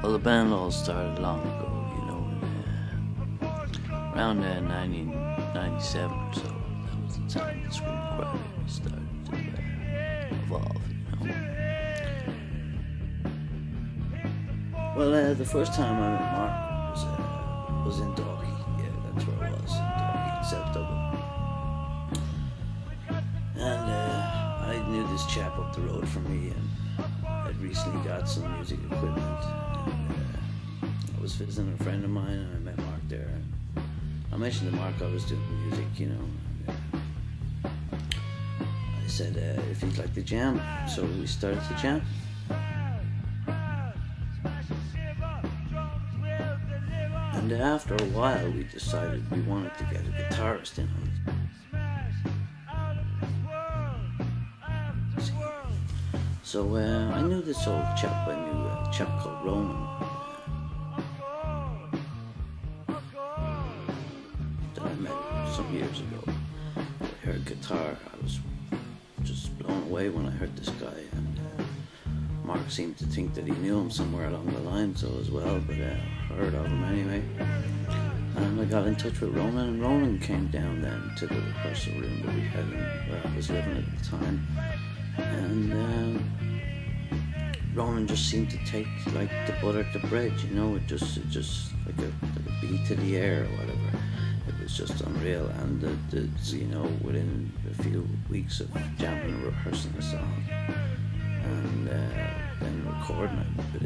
Well, the band all started long ago, you know, around 1997 or so. That was the time the Scream Choir started to evolve, you know. Well, the first time I met Mark was in Dalkey. Yeah, that's where I was, in Dalkey, in South Dublin. And I knew this chap up the road from me, and I'd recently got some music equipment. I was visiting a friend of mine, and I met Mark there. And I mentioned to Mark I was doing music, you know. I said if he'd like to jam, so we started to jam. And after a while, we decided we wanted to get a guitarist in on it. So I knew this old chap. I knew a chap called Ronan that I met some years ago. I heard guitar. I was just blown away when I heard this guy, and Mark seemed to think that he knew him somewhere along the line, so as well, but heard of him anyway. And I got in touch with Ronan, and Ronan came down then to the rehearsal room that we had where I was living at the time. And Ronan just seemed to take like the butter to bread, you know. It just like a beat to the air or whatever. It was just unreal. And you know, within a few weeks of jamming and rehearsing the song, and then recording it. But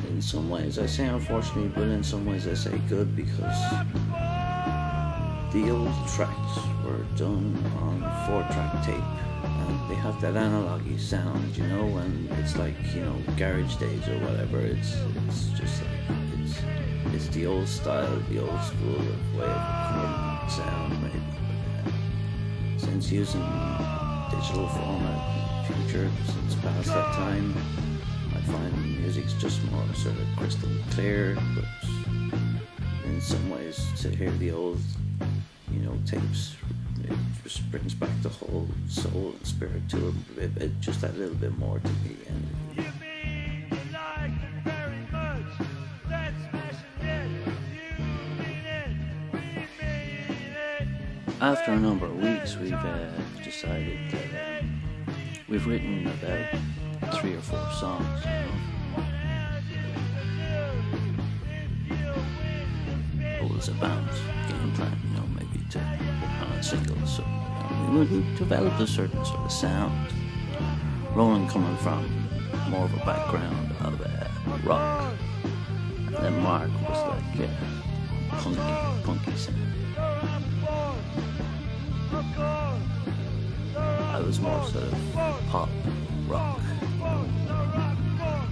in some ways I say unfortunately, but in some ways I say good, because the old tracks were done on 4-track tape, and they have that analogy sound, you know, and it's like, you know, garage days or whatever. It's just like it's the old style, the old school way of recording sound, maybe. But since using digital format in the future, since past that time, I find music's just more sort of crystal clear. But in some ways, to hear the old, you know, tapes, it just brings back the whole soul and spirit to it just that little bit more to me. And after a number of weeks, we've decided that we've written about 3 or 4 songs, you know. It was a band game plan, you know, maybe to put on a single. So we developed a certain sort of sound. Ronan coming from more of a background of rock, and then Mark was like punky sound. I was more sort of pop rock,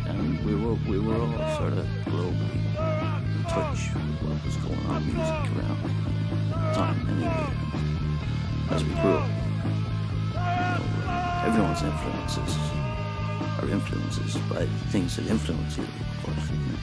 and we were all sort of globally in touch with what was going on music around the time anyway. As we grew up, you know, everyone's influences are influences by things that influence you, of course. You know.